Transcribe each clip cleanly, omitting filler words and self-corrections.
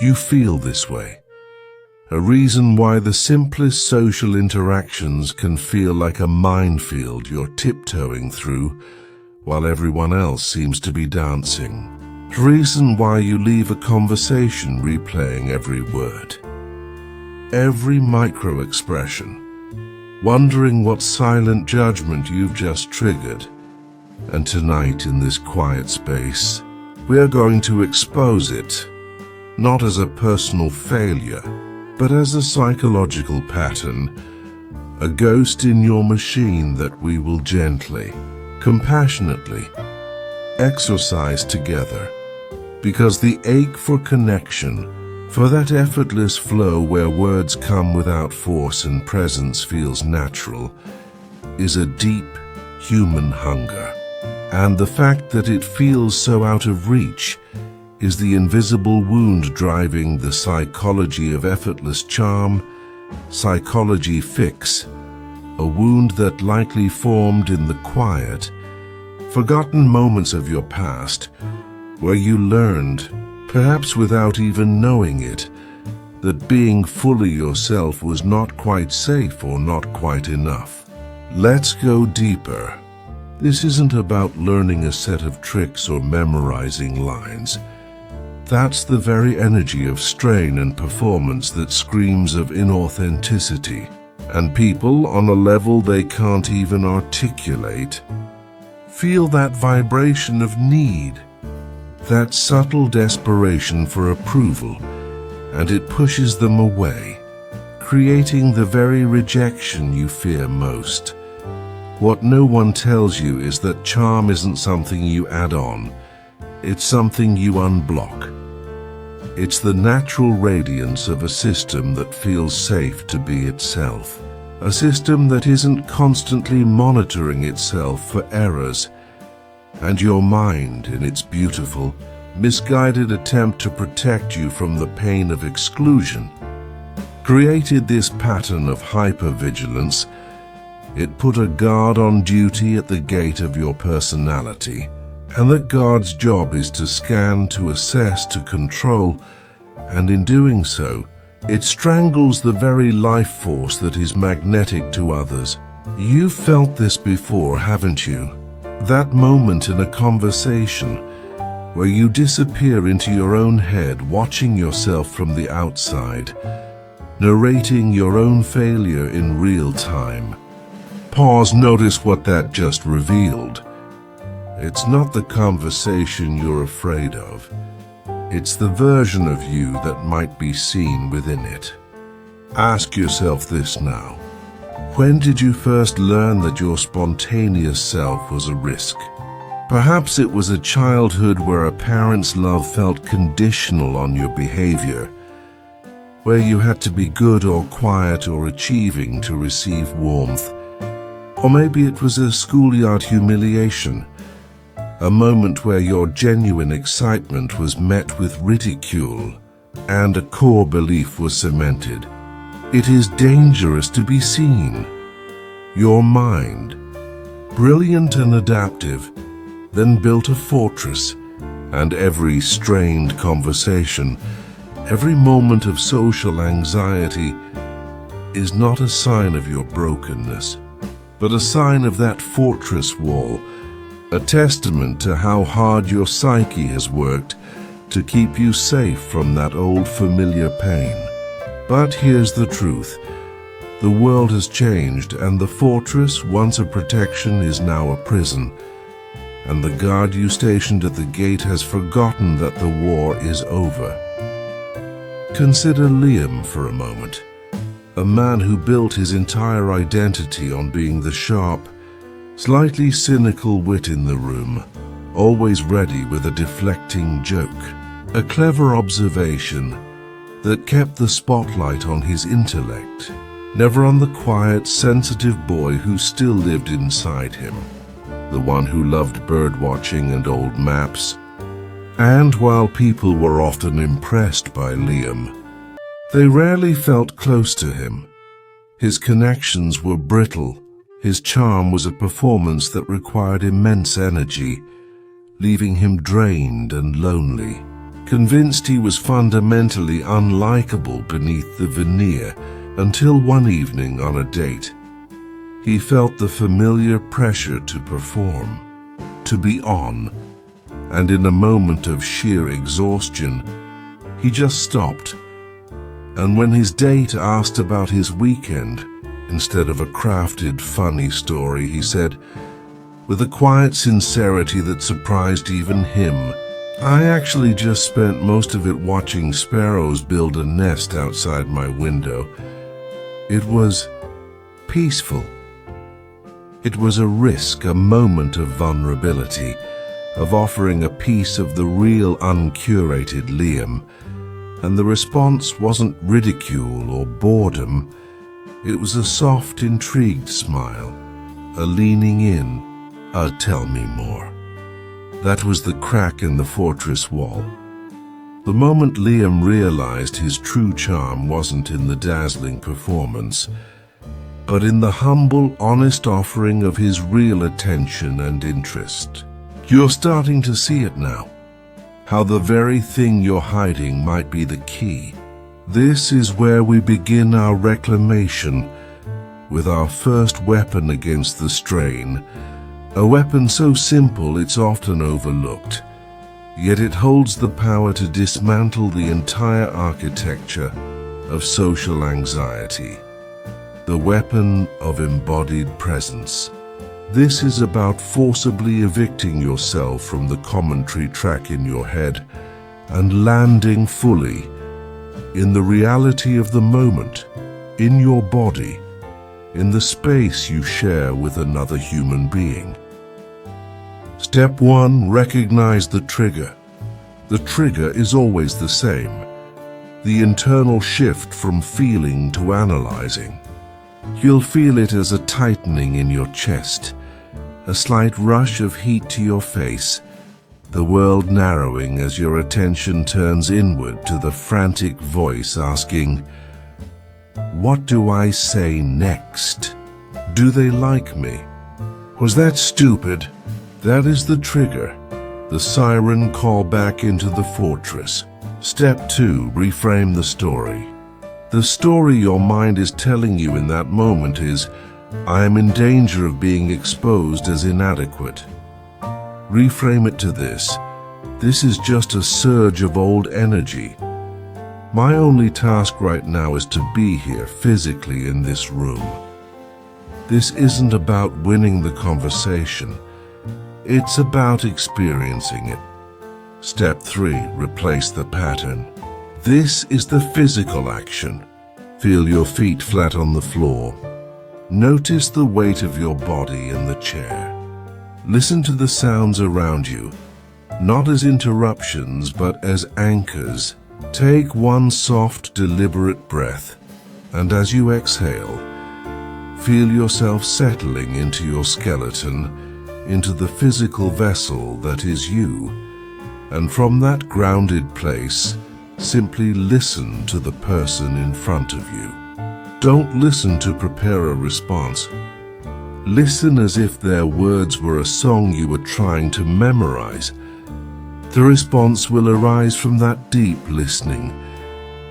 You feel this way. A reason why the simplest social interactions can feel like a minefield you're tiptoeing through while everyone else seems to be dancing. A reason why you leave a conversation replaying every word, every micro-expression, wondering what silent judgment you've just triggered. And tonight, in this quiet space, we are going to expose it, not as a personal failure, but as a psychological pattern, a ghost in your machine that we will gently, compassionately exorcise together. Because the ache for connection, for that effortless flow where words come without force and presence feels natural, is a deep human hunger. And the fact that it feels so out of reach is the invisible wound driving the psychology of effortless charm, psychology fix, a wound that likely formed in the quiet, forgotten moments of your past, where you learned, perhaps without even knowing it, that being fully yourself was not quite safe or not quite enough. Let's go deeper. This isn't about learning a set of tricks or memorizing lines. That's the very energy of strain and performance that screams of inauthenticity, and people, on a level they can't even articulate, feel that vibration of need, that subtle desperation for approval, and it pushes them away, creating the very rejection you fear most. What no one tells you is that charm isn't something you add on, it's something you unblock. It's the natural radiance of a system that feels safe to be itself, a system that isn't constantly monitoring itself for errors, and your mind, in its beautiful, misguided attempt to protect you from the pain of exclusion, created this pattern of hypervigilance. It put a guard on duty at the gate of your personality, and that guard's job is to scan, to assess, to control, and in doing so, it strangles the very life force that is magnetic to others. You've felt this before, haven't you? That moment in a conversation where you disappear into your own head, watching yourself from the outside, narrating your own failure in real time. Pause, notice what that just revealed. It's not the conversation you're afraid of. It's the version of you that might be seen within it. Ask yourself this now. When did you first learn that your spontaneous self was a risk? Perhaps it was a childhood where a parent's love felt conditional on your behavior, where you had to be good or quiet or achieving to receive warmth. Or maybe it was a schoolyard humiliation, a moment where your genuine excitement was met with ridicule and a core belief was cemented. It is dangerous to be seen. Your mind, brilliant and adaptive, then built a fortress, and every strained conversation, every moment of social anxiety is not a sign of your brokenness, but a sign of that fortress wall, a testament to how hard your psyche has worked to keep you safe from that old familiar pain. But here's the truth. The world has changed, and the fortress, once a protection, is now a prison. And the guard you stationed at the gate has forgotten that the war is over. Consider Liam for a moment, a man who built his entire identity on being the sharp, slightly cynical wit in the room, always ready with a deflecting joke, a clever observation that kept the spotlight on his intellect, never on the quiet, sensitive boy who still lived inside him, the one who loved birdwatching and old maps. And while people were often impressed by Liam, they rarely felt close to him. His connections were brittle. His charm was a performance that required immense energy, leaving him drained and lonely. convinced he was fundamentally unlikable beneath the veneer, until one evening on a date, he felt the familiar pressure to perform, to be on, and in a moment of sheer exhaustion, he just stopped. And when his date asked about his weekend, instead of a crafted, funny story, he said, with a quiet sincerity that surprised even him, "I actually just spent most of it watching sparrows build a nest outside my window. It was peaceful." It was a risk, a moment of vulnerability, of offering a piece of the real uncurated Liam, and the response wasn't ridicule or boredom. It was a soft, intrigued smile, a leaning in, a "tell me more." That was the crack in the fortress wall. The moment Liam realized his true charm wasn't in the dazzling performance, but in the humble, honest offering of his real attention and interest. You're starting to see it now, how the very thing you're hiding might be the key. This is where we begin our reclamation, with our first weapon against the strain, a weapon so simple it's often overlooked, yet it holds the power to dismantle the entire architecture of social anxiety. The weapon of embodied presence. This is about forcibly evicting yourself from the commentary track in your head and landing fully in the reality of the moment, in your body, in the space you share with another human being. Step 1, recognize the trigger. The trigger is always the same, the internal shift from feeling to analyzing. You'll feel it as a tightening in your chest, a slight rush of heat to your face, the world narrowing as your attention turns inward to the frantic voice asking, "What do I say next? Do they like me? Was that stupid?" That is the trigger, the siren call back into the fortress. Step 2, reframe the story. The story your mind is telling you in that moment is, "I am in danger of being exposed as inadequate." Reframe it to this: "This is just a surge of old energy. My only task right now is to be here physically in this room." This isn't about winning the conversation. It's about experiencing it. Step 3, replace the pattern. This is the physical action. Feel your feet flat on the floor. Notice the weight of your body in the chair. Listen to the sounds around you, not as interruptions, but as anchors. Take one soft, deliberate breath, and as you exhale, feel yourself settling into your skeleton, into the physical vessel that is you. And from that grounded place, simply listen to the person in front of you. Don't listen to prepare a response. Listen as if their words were a song you were trying to memorize. The response will arise from that deep listening,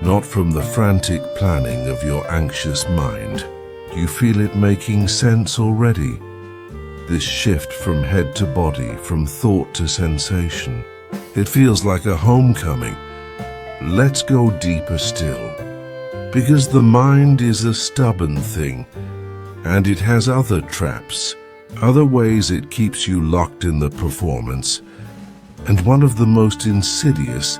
not from the frantic planning of your anxious mind. You feel it making sense already? This shift from head to body, from thought to sensation. It feels like a homecoming. Let's go deeper still. Because the mind is a stubborn thing, and it has other traps, other ways it keeps you locked in the performance. And one of the most insidious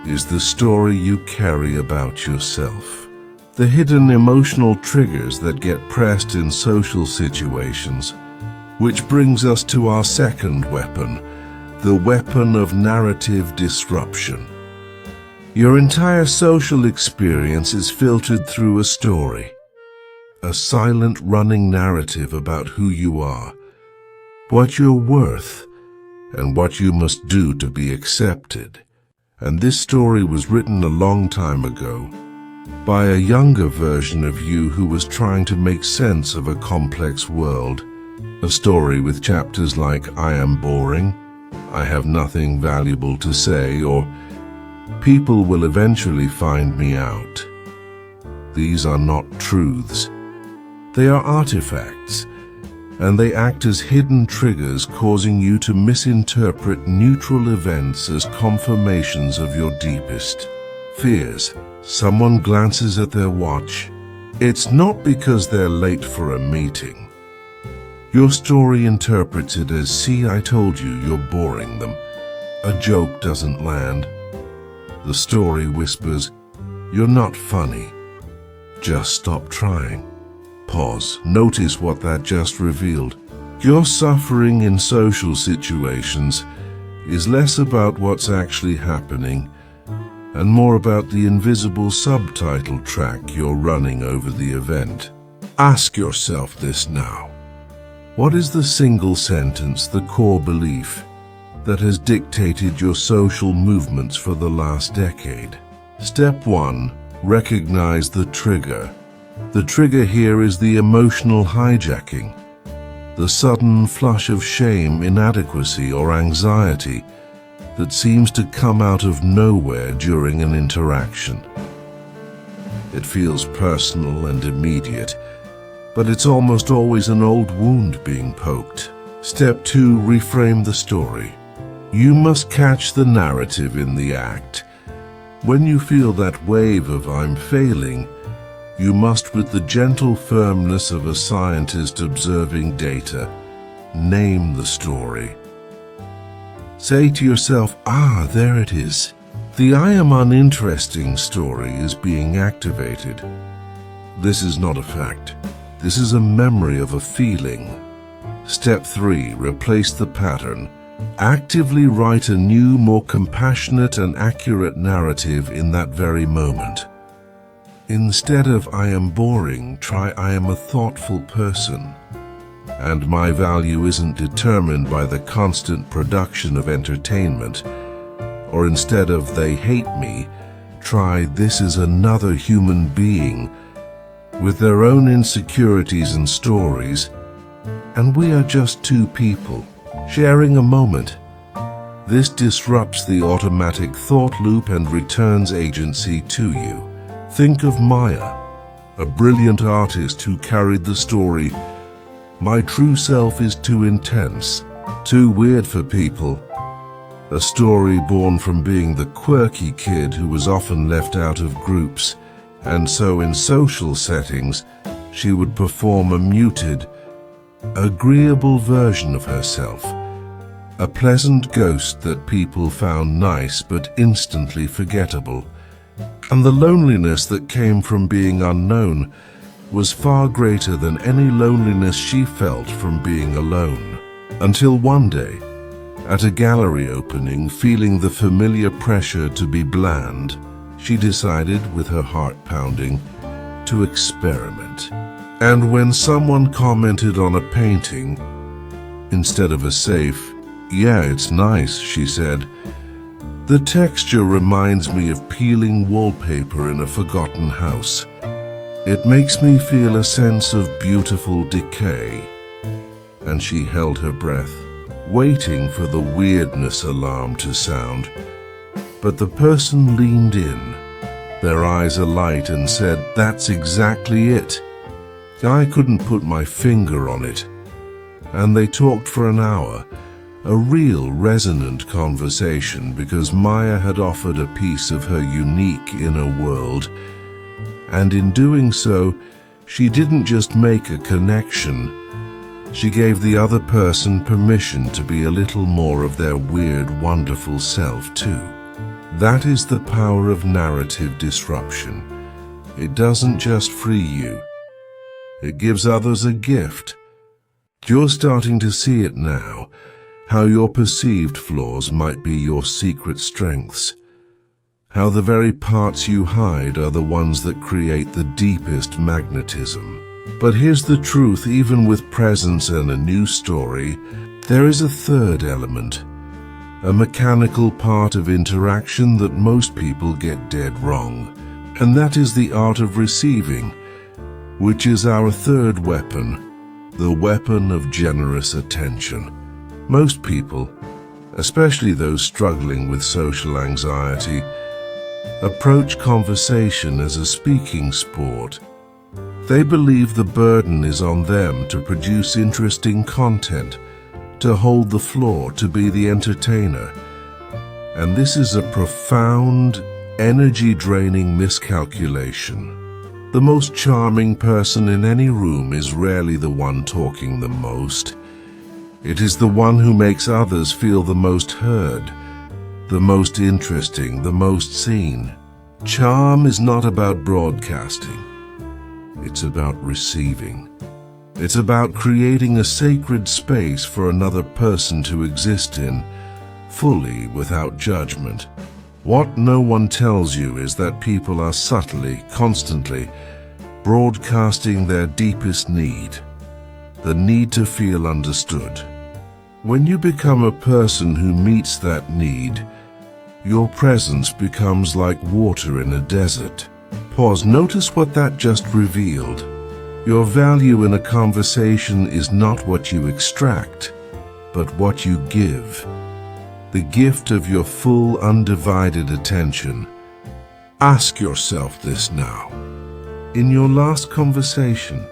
is the story you carry about yourself. The hidden emotional triggers that get pressed in social situations. Which brings us to our second weapon, the weapon of narrative disruption. Your entire social experience is filtered through a story, a silent running narrative about who you are, what you're worth, and what you must do to be accepted. And this story was written a long time ago by a younger version of you who was trying to make sense of a complex world. A story with chapters like "I am boring," "I have nothing valuable to say," or People will eventually find me out. These are not truths. They are artifacts, and they act as hidden triggers causing you to misinterpret neutral events as confirmations of your deepest fears. Someone glances at their watch. It's not because they're late for a meeting. Your story interprets it as, see, I told you, you're boring them. A joke doesn't land. The story whispers, you're not funny. Just stop trying. Pause. Notice what that just revealed. Your suffering in social situations is less about what's actually happening and more about the invisible subtitle track you're running over the event. Ask yourself this now. What is the single sentence, the core belief, that has dictated your social movements for the last decade? Step 1. Recognize the trigger. The trigger here is the emotional hijacking, the sudden flush of shame, inadequacy, or anxiety that seems to come out of nowhere during an interaction. It feels personal and immediate, but it's almost always an old wound being poked. Step 2. Reframe the story. You must catch the narrative in the act. When you feel that wave of "I'm failing," you must, with the gentle firmness of a scientist observing data, name the story. Say to yourself, there it is. The "I am uninteresting" story is being activated. This is not a fact. This is a memory of a feeling. Step 3. Replace the pattern. Actively write a new, more compassionate and accurate narrative in that very moment. Instead of "I am boring," try "I am a thoughtful person, and my value isn't determined by the constant production of entertainment." Or instead of "They hate me," try "This is another human being with their own insecurities and stories, and we are just two people sharing a moment." This disrupts the automatic thought loop and returns agency to you. Think of Maya, a brilliant artist who carried the story, "My true self is too intense, too weird for people." A story born from being the quirky kid who was often left out of groups, and so in social settings she would perform a muted, agreeable version of herself, a pleasant ghost that people found nice but instantly forgettable. And the loneliness that came from being unknown was far greater than any loneliness she felt from being alone. Until one day, at a gallery opening, feeling the familiar pressure to be bland, she decided, with her heart pounding, to experiment. And when someone commented on a painting, instead of a safe, "Yeah, it's nice," she said, "The texture reminds me of peeling wallpaper in a forgotten house. It makes me feel a sense of beautiful decay." And she held her breath, waiting for the weirdness alarm to sound. But the person leaned in, their eyes alight, and said, "That's exactly it. I couldn't put my finger on it." And they talked for an hour, a real resonant conversation, because Maya had offered a piece of her unique inner world. And in doing so, she didn't just make a connection, she gave the other person permission to be a little more of their weird, wonderful self too. That is the power of narrative disruption. It doesn't just free you, it gives others a gift. You're starting to see it now, how your perceived flaws might be your secret strengths, how the very parts you hide are the ones that create the deepest magnetism. But here's the truth: even with presence and a new story, there is a third element, a mechanical part of interaction that most people get dead wrong, and that is the art of receiving, which is our third weapon, the weapon of generous attention. Most people, especially those struggling with social anxiety, approach conversation as a speaking sport. They believe the burden is on them to produce interesting content, to hold the floor, to be the entertainer. And this is a profound, energy-draining miscalculation. The most charming person in any room is rarely the one talking the most. It is the one who makes others feel the most heard, the most interesting, the most seen. Charm is not about broadcasting. It's about receiving. It's about creating a sacred space for another person to exist in, fully, without judgment. What no one tells you is that people are subtly, constantly, broadcasting their deepest need, the need to feel understood. When you become a person who meets that need, your presence becomes like water in a desert. Pause. Notice what that just revealed. Your value in a conversation is not what you extract, but what you give. The gift of your full, undivided attention. Ask yourself this now. In your last conversation,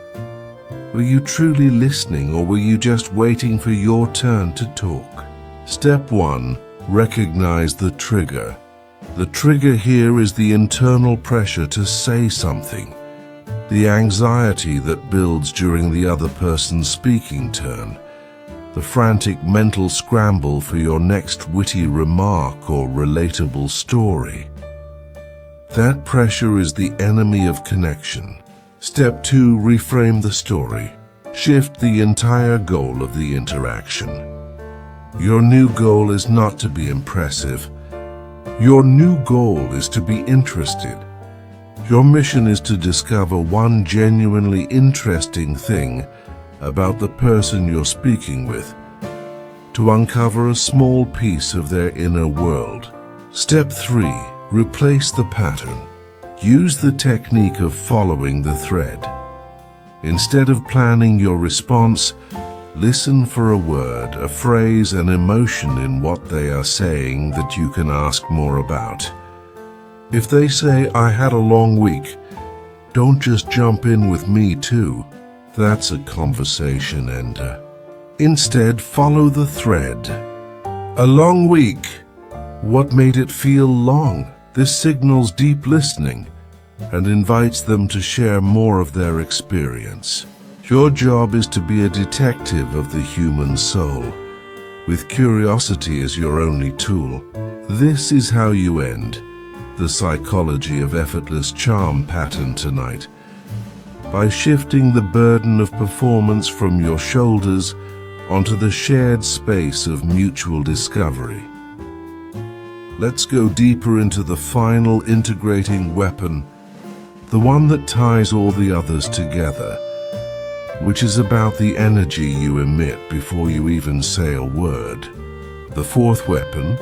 were you truly listening, or were you just waiting for your turn to talk? Step 1. Recognize the trigger. The trigger here is the internal pressure to say something, the anxiety that builds during the other person's speaking turn, the frantic mental scramble for your next witty remark or relatable story. That pressure is the enemy of connection. Step 2. Reframe the story. Shift the entire goal of the interaction. Your new goal is not to be impressive. Your new goal is to be interested. Your mission is to discover one genuinely interesting thing about the person you're speaking with, to uncover a small piece of their inner world. Step 3. Replace the pattern. Use the technique of following the thread. Instead of planning your response, listen for a word, a phrase, an emotion in what they are saying that you can ask more about. If they say, "I had a long week," don't just jump in with "me too." That's a conversation ender. Instead, follow the thread. A long week. What made it feel long? This signals deep listening and invites them to share more of their experience. Your job is to be a detective of the human soul, with curiosity as your only tool. This is how you end the psychology of effortless charm pattern tonight, by shifting the burden of performance from your shoulders onto the shared space of mutual discovery. Let's go deeper into the final integrating weapon, the one that ties all the others together, which is about the energy you emit before you even say a word. The fourth weapon,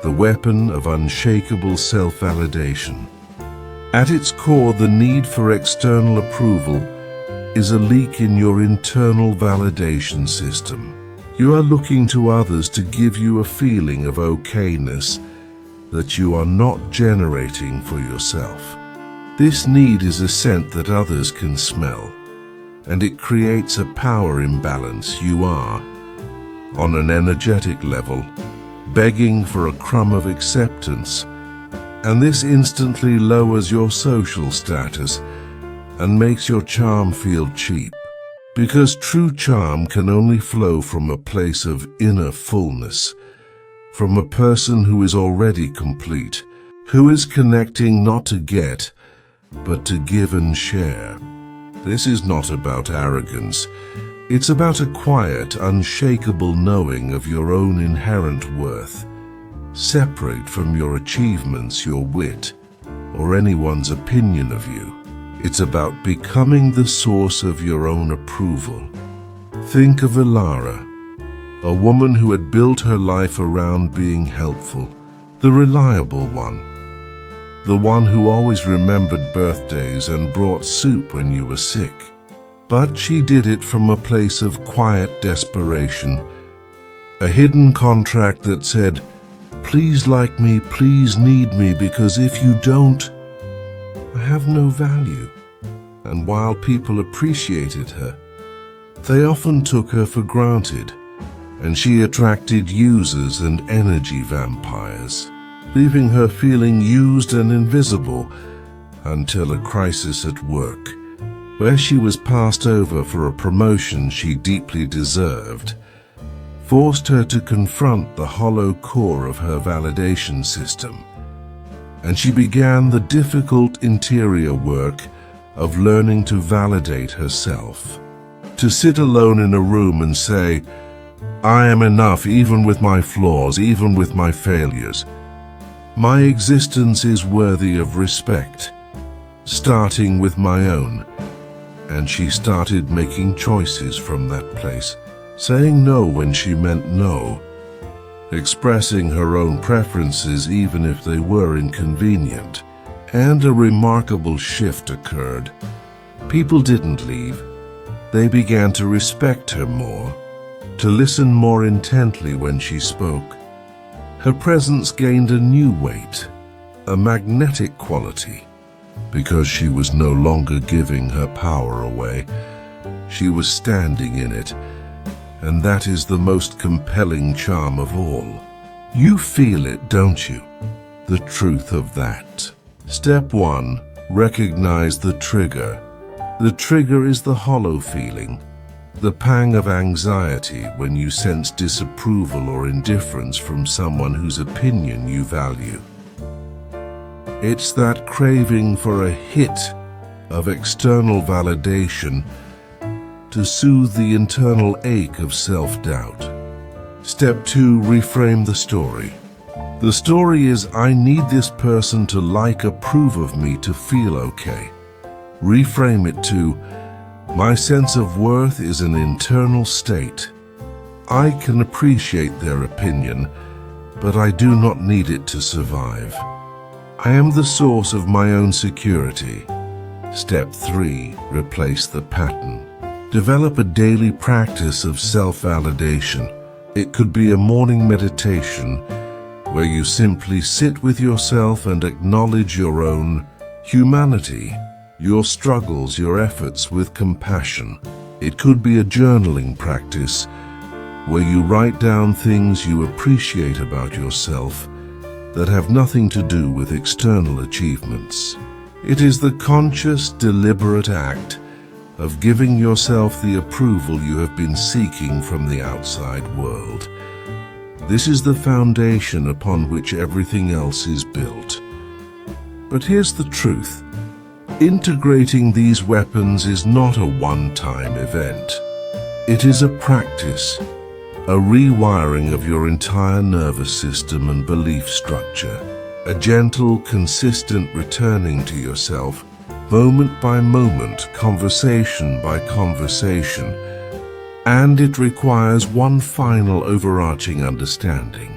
the weapon of unshakable self-validation. At its core, the need for external approval is a leak in your internal validation system. You are looking to others to give you a feeling of okayness that you are not generating for yourself. This need is a scent that others can smell, and it creates a power imbalance. You are, on an energetic level, begging for a crumb of acceptance, and this instantly lowers your social status and makes your charm feel cheap. Because true charm can only flow from a place of inner fullness, from a person who is already complete, who is connecting not to get, but to give and share. This is not about arrogance. It's about a quiet, unshakable knowing of your own inherent worth, separate from your achievements, your wit, or anyone's opinion of you. It's about becoming the source of your own approval. Think of Ilara, a woman who had built her life around being helpful, the reliable one, the one who always remembered birthdays and brought soup when you were sick. But she did it from a place of quiet desperation, a hidden contract that said, please like me, please need me, because if you don't, I have no value. And while people appreciated her, they often took her for granted, and she attracted users and energy vampires, leaving her feeling used and invisible until a crisis at work, where she was passed over for a promotion she deeply deserved, forced her to confront the hollow core of her validation system, and she began the difficult interior work of learning to validate herself. To sit alone in a room and say, I am enough even with my flaws, even with my failures. My existence is worthy of respect, starting with my own. And she started making choices from that place, saying no when she meant no, expressing her own preferences even if they were inconvenient. And a remarkable shift occurred. People didn't leave. They began to respect her more, to listen more intently when she spoke. Her presence gained a new weight, a magnetic quality, because she was no longer giving her power away. She was standing in it, and that is the most compelling charm of all. You feel it, don't you? The truth of that. Step 1. Recognize the trigger. The trigger is the hollow feeling, the pang of anxiety when you sense disapproval or indifference from someone whose opinion you value. It's that craving for a hit of external validation to soothe the internal ache of self-doubt. Step 2. Reframe the story. The story is, I need this person to like, approve of me to feel okay. Reframe it to, my sense of worth is an internal state. I can appreciate their opinion, but I do not need it to survive. I am the source of my own security. Step 3. Replace the pattern. Develop a daily practice of self-validation. It could be a morning meditation where you simply sit with yourself and acknowledge your own humanity, your struggles, your efforts with compassion. It could be a journaling practice where you write down things you appreciate about yourself that have nothing to do with external achievements. It is the conscious, deliberate act of giving yourself the approval you have been seeking from the outside world. This is the foundation upon which everything else is built. But here's the truth. Integrating these weapons is not a one-time event. It is a practice, a rewiring of your entire nervous system and belief structure, a gentle, consistent returning to yourself, moment by moment, conversation by conversation, and it requires one final overarching understanding,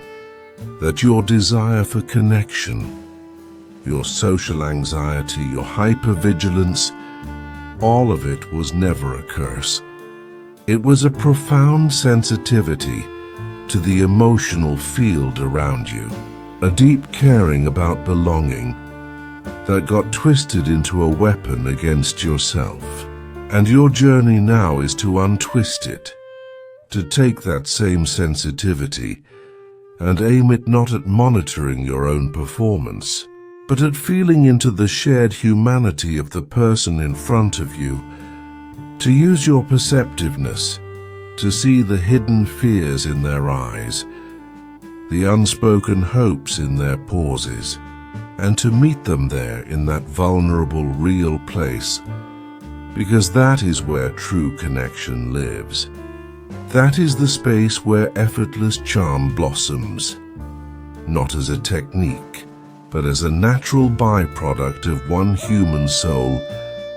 that your desire for connection, your social anxiety, your hypervigilance, all of it was never a curse. It was a profound sensitivity to the emotional field around you, a deep caring about belonging that got twisted into a weapon against yourself. And your journey now is to untwist it, to take that same sensitivity and aim it not at monitoring your own performance, but at feeling into the shared humanity of the person in front of you, to use your perceptiveness to see the hidden fears in their eyes, the unspoken hopes in their pauses, and to meet them there in that vulnerable, real place, because that is where true connection lives. That is the space where effortless charm blossoms, not as a technique, but as a natural byproduct of one human soul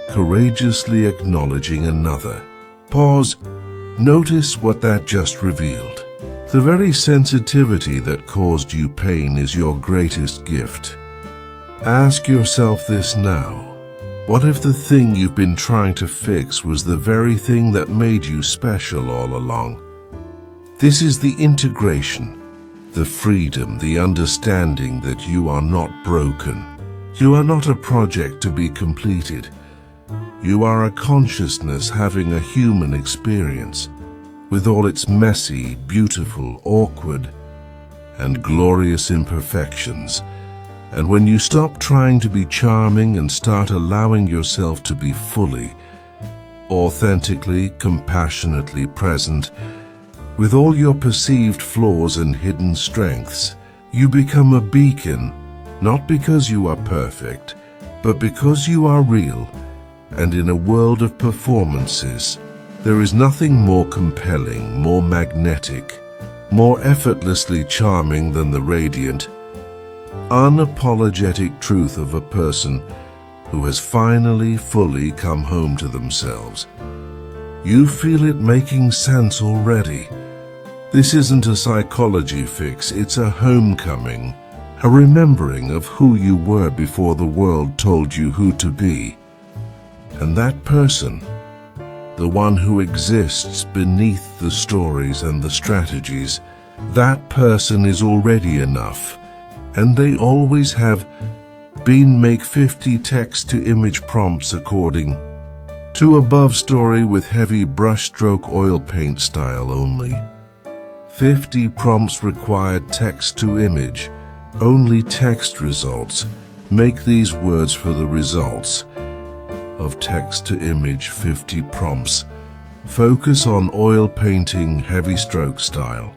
courageously acknowledging another. Pause. Notice what that just revealed. The very sensitivity that caused you pain is your greatest gift. Ask yourself this now. What if the thing you've been trying to fix was the very thing that made you special all along? This is the integration, The freedom, the understanding that you are not broken. You are not a project to be completed. You are a consciousness having a human experience, with all its messy, beautiful, awkward, and glorious imperfections. And when you stop trying to be charming and start allowing yourself to be fully, authentically, compassionately present, with all your perceived flaws and hidden strengths, you become a beacon, not because you are perfect, but because you are real. And in a world of performances, there is nothing more compelling, more magnetic, more effortlessly charming than the radiant, unapologetic truth of a person who has finally fully come home to themselves. You feel it making sense already. This isn't a psychology fix, it's a homecoming, a remembering of who you were before the world told you who to be. And that person, the one who exists beneath the stories and the strategies, that person is already enough, and they always have been. Make 50 text-to-image prompts according to above story with heavy brushstroke oil paint style only. 50 prompts required text-to-image, only text results. Make these words for the results of text-to-image 50 prompts. Focus on oil painting heavy stroke style.